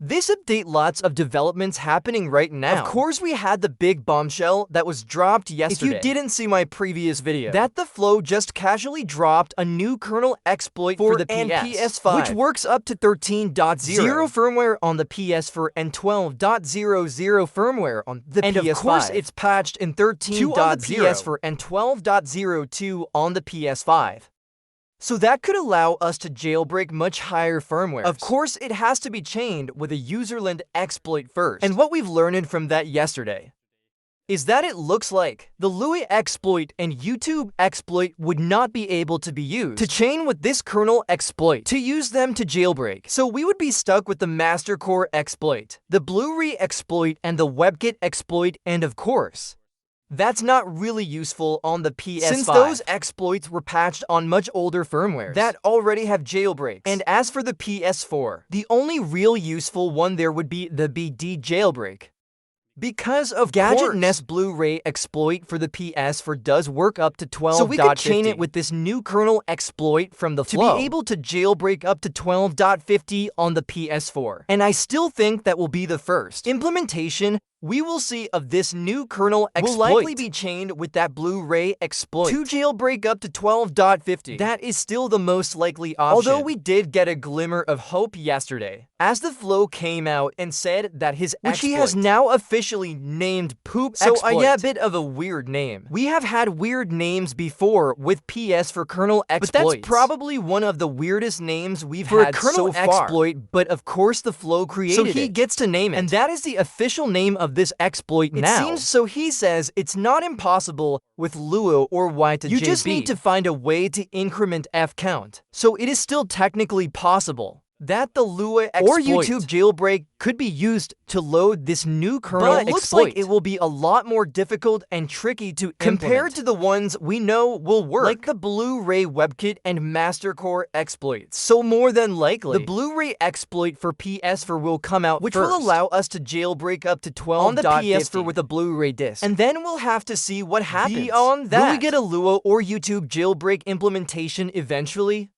This update lots of developments happening right now. Of course, we had the big bombshell that was dropped yesterday. If you didn't see my previous video, that the Flow just casually dropped a new kernel exploit for the PS5, which works up to 13.0 firmware on the PS4 and 12.00 firmware on the PS5. And of course, it's patched in 13.0 on the PS4 and 12.02 on the PS5. So that could allow us to jailbreak much higher firmware. Of course, it has to be chained with a userland exploit first. And what we've learned from that yesterday is that it looks like the Louis exploit and YouTube exploit would not be able to be used to chain with this kernel exploit to use them to jailbreak. So we would be stuck with the master core exploit, the Blu-ray exploit, and the WebKit exploit, and of course, that's not really useful on the PS5, since those exploits were patched on much older firmwares that already have jailbreaks. And as for the PS4, the only real useful one there would be the BD jailbreak. Because of Gadget Nest Blu-ray exploit for the PS4 does work up to 12.50. So we could chain it with this new kernel exploit from the Flow to be able to jailbreak up to 12.50 on the PS4. And I still think that will be the first implementation we will see of this new kernel exploit. Will likely be chained with that Blu-ray exploit to jailbreak up to 12.50. That is still the most likely option. Although we did get a glimmer of hope yesterday, as the Flow came out and said that his exploit, which he has now officially named Poop Exploit. Yeah, a bit of a weird name. We have had weird names before with PS for kernel exploits, but that's probably one of the weirdest names we've had so far. For a kernel exploit, but of course the Flow created it, so he gets to name it. And that is the official name of this exploit now. It seems so. He says it's not impossible with Luo or Y to JB. You just need to find a way to increment F count. So it is still technically possible that the Lua exploit or YouTube jailbreak could be used to load this new kernel exploit. But it looks like it will be a lot more difficult and tricky to compared to the ones we know will work, like the Blu-ray WebKit and MasterCore exploits. So more than likely, the Blu-ray exploit for PS4 will come out which first, will allow us to jailbreak up to 12 on the PS4 with a Blu-ray disc. And then we'll have to see what happens. Beyond that, will we get a Lua or YouTube jailbreak implementation eventually?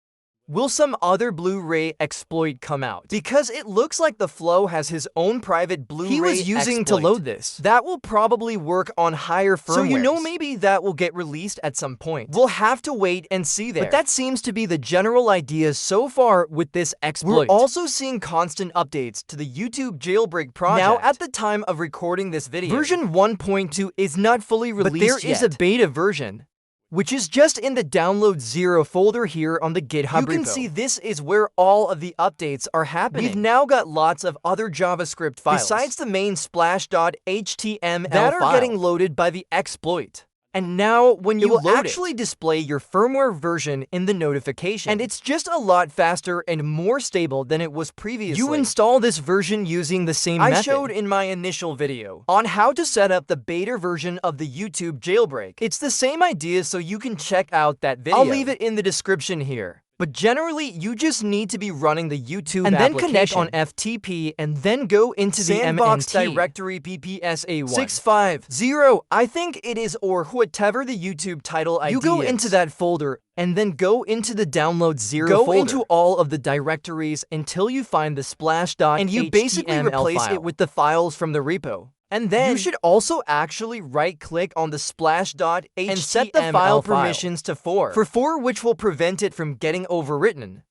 Will some other Blu-ray exploit come out? Because it looks like the Flow has his own private Blu-ray he was using to load this. That will probably work on higher firmware. So you know maybe that will get released at some point. We'll have to wait and see there. But that seems to be the general idea so far with this exploit. We're also seeing constant updates to the YouTube jailbreak project. Now, at the time of recording this video, version 1.2 is not fully released yet. But there is a beta version, which is just in the download 0 folder here on the GitHub repo. You can see this is where all of the updates are happening. We've now got lots of other JavaScript files, besides the main splash.html that are getting loaded by the exploit. And now, when you will actually display your firmware version in the notification. And it's just a lot faster and more stable than it was previously. You install this version using the same method I showed in my initial video on how to set up the beta version of the YouTube jailbreak. It's the same idea, so you can check out that video. I'll leave it in the description here. But generally, you just need to be running the YouTube and then connect on FTP and then go into the sandbox directory PPSA1 650, I think it is, or whatever the YouTube title ID is. You go into that folder and then go into the download 0 folder. Go into all of the directories until you find the splash.html and you basically replace it with the files from the repo. And then you should also actually right-click on the splash.html and set the file permissions to 4 for 4, which will prevent it from getting overwritten.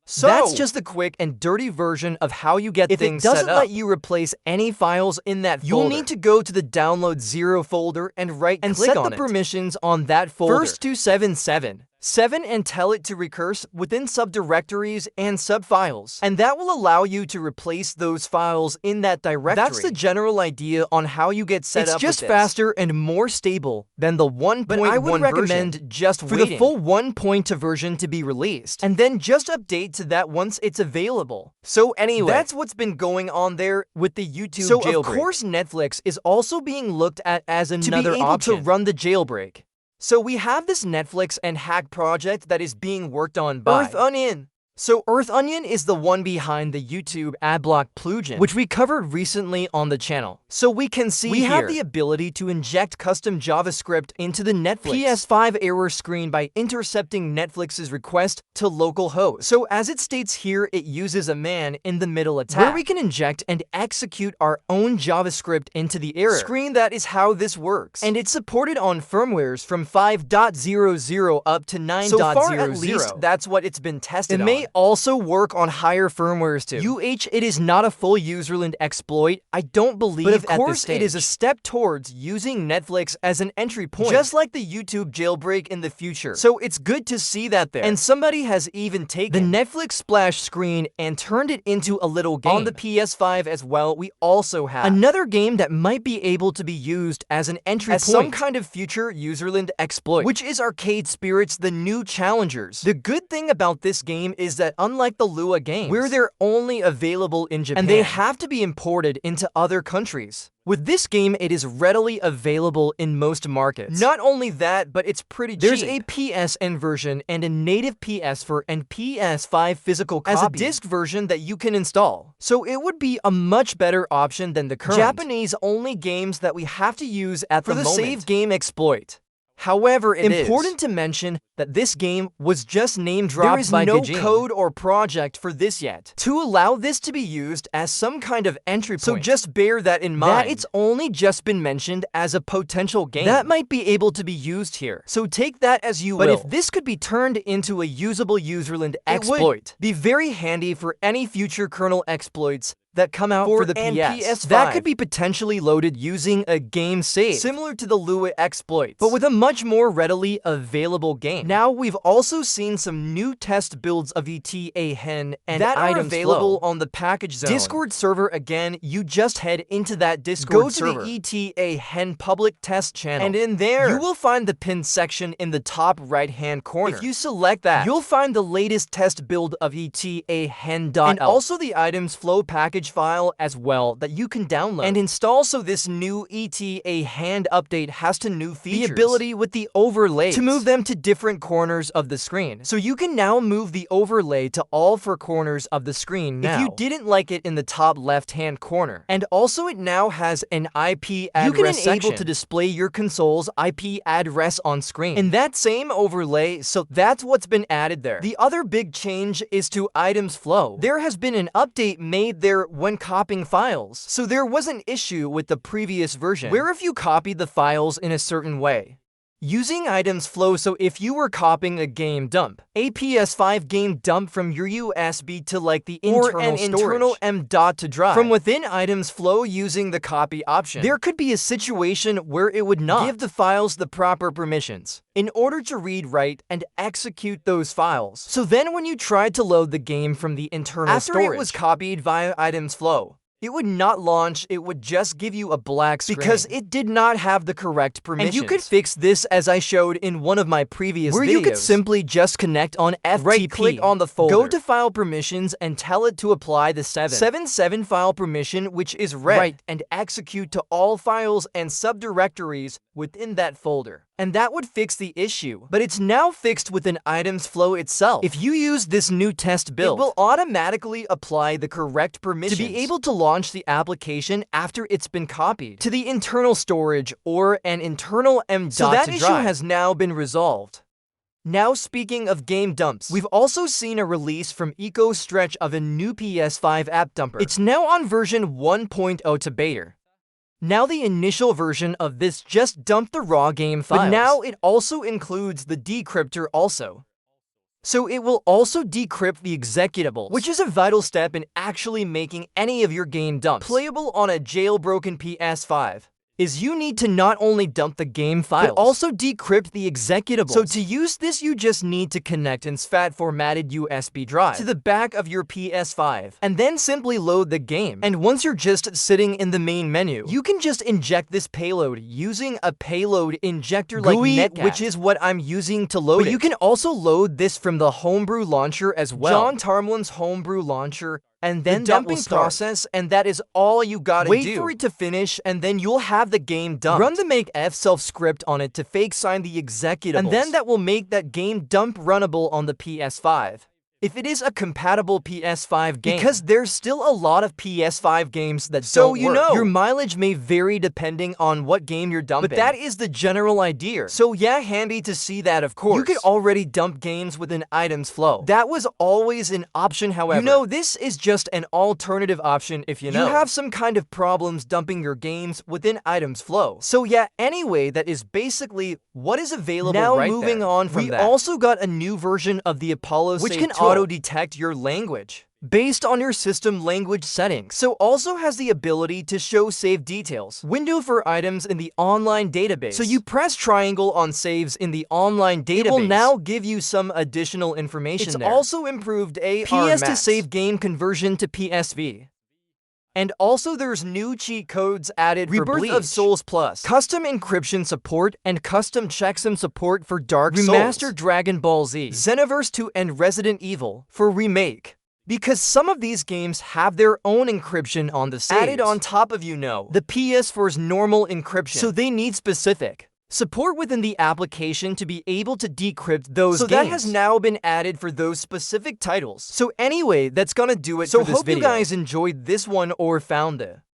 So that's just the quick and dirty version of how you get things set up. If it doesn't let you replace any files in that folder, you'll need to go to the download 0 folder and right-click on it. And set the permissions on that folder first to 7 and tell it to recurse within subdirectories and subfiles. And that will allow you to replace those files in that directory. That's the general idea on how you get set up with this. It's just faster and more stable than the 1.1 version. But I would recommend just waiting for the full 1.2 version to be released, and then just update to that once it's available. So anyway, that's what's been going on there with the YouTube jailbreak. So of course Netflix is also being looked at as another option to run the jailbreak. So we have this Netflix and hack project that is being worked on by Earth Onion. So Earth Onion is the one behind the YouTube adblock plugin, which we covered recently on the channel. So we can see we have the ability to inject custom JavaScript into the Netflix PS5 error screen by intercepting Netflix's request to localhost. So as it states here, it uses a man-in-the-middle attack, where we can inject and execute our own JavaScript into the error screen. That is how this works. And it's supported on firmwares from 5.00 up to 9.00. So far, at least, that's what it's been tested on. It may also work on higher firmwares too. It is not a full userland exploit, I don't believe, but of course it is a step towards using Netflix as an entry point, just like the YouTube jailbreak in the future. So it's good to see that there. And somebody has even taken the Netflix splash screen and turned it into a little game. On the PS5 as well, we also have another game that might be able to be used as an entry point, some kind of future userland exploit, which is Arcade Spirits: The New Challengers. The good thing about this game is that unlike the Lua games, where they're only available in Japan, and they have to be imported into other countries, with this game, it is readily available in most markets. Not only that, but it's pretty cheap. There's a PSN version and a native PS4 and PS5 physical copy as a disc version that you can install. So it would be a much better option than the current Japanese-only games that we have to use at the moment for the save game exploit. However, it is important to mention that this game was just name-dropped by no code or project for this yet to allow this to be used as some kind of entry point. So just bear that in mind, that it's only just been mentioned as a potential game that might be able to be used here. So take that as you will. But if this could be turned into a usable userland exploit, it would be very handy for any future kernel exploits that come out for the PS5. That could be potentially loaded using a game save, similar to the Lua exploits, but with a much more readily available game. Now, we've also seen some new test builds of ETA Hen and that are available on the package zone Discord server. Again, you just head into that Discord server. Go to the ETA Hen public test channel, and in there, you will find the pinned section in the top right-hand corner. If you select that, you'll find the latest test build of ETA Hen.elf, and also the items flow package file as well that you can download and install. So this new ETA Hand update has to new features, the ability with the overlays to move them to different corners of the screen. So you can now move the overlay to all four corners of the screen now, if you didn't like it in the top left-hand corner. And also it now has an IP address. You can enable to display your console's IP address on screen in that same overlay, so that's what's been added there. The other big change is to items flow. There has been an update made there when copying files. So there was an issue with the previous version, where if you copied the files in a certain way, using items flow, so if you were copying a game dump, a PS5 game dump from your USB to like the internal M.2 to drive, from within items flow using the copy option, there could be a situation where it would not give the files the proper permissions in order to read, write, and execute those files. So then when you tried to load the game from the internal storage, after it was copied via items flow, it would not launch, it would just give you a black screen because it did not have the correct permissions. And you could fix this as I showed in one of my previous videos, where you could simply just connect on FTP, right-click on the folder, go to File Permissions, and tell it to apply the 777 file permission, which is read, and execute to all files and subdirectories within that folder. And that would fix the issue. But it's now fixed within items flow itself. If you use this new test build, it will automatically apply the correct permissions to be able to launch the application after it's been copied to the internal storage or an internal M.2 so that issue has now been resolved. Now, speaking of game dumps, we've also seen a release from EcoStretch of a new PS5 app dumper. It's now on version 1.0 to beta. Now, the initial version of this just dumped the raw game files, but now it also includes the decryptor also. So it will also decrypt the executables, which is a vital step in actually making any of your game dumps playable on a jailbroken PS5. Is you need to not only dump the game files, but also decrypt the executables. So to use this, you just need to connect an SFAT formatted USB drive to the back of your PS5, and then simply load the game. And once you're just sitting in the main menu, you can just inject this payload using a payload injector like Netcat, which is what I'm using to load it. But you can also load this from the Homebrew launcher as well, John Tarmlin's Homebrew launcher, and then the dumping process, and that is all you gotta do. Wait for it to finish, and then you'll have the game dumped. Run the makeF self script on it to fake sign the executables, and then that will make that game dump runnable on the PS5. if it is a compatible PS5 game, because there's still a lot of PS5 games that don't work. Your mileage may vary depending on what game you're dumping, but that is the general idea. So yeah, handy to see that, of course. You could already dump games within items flow. That was always an option, however. This is just an alternative option if you have some kind of problems dumping your games within items flow. So yeah, anyway, that is basically what is available now. Moving on from that, we also got a new version of the Apollo which can auto-detect your language based on your system language settings. So also has the ability to show save details, window for items in the online database. So you press triangle on saves in the online database. It will now give you some additional information there. It's also improved PS to save game conversion to PSV. And also there's new cheat codes added for Rebirth of Souls Plus, custom encryption support, and custom checksum support for Dark Souls, Remastered Dragon Ball Z, Xenoverse 2, and Resident Evil for Remake. Because some of these games have their own encryption on the saves, added on top of the PS4's normal encryption, so they need specific support within the application to be able to decrypt those games. So that has now been added for those specific titles. So anyway, that's gonna do it for this video. So hope you guys enjoyed this one or found the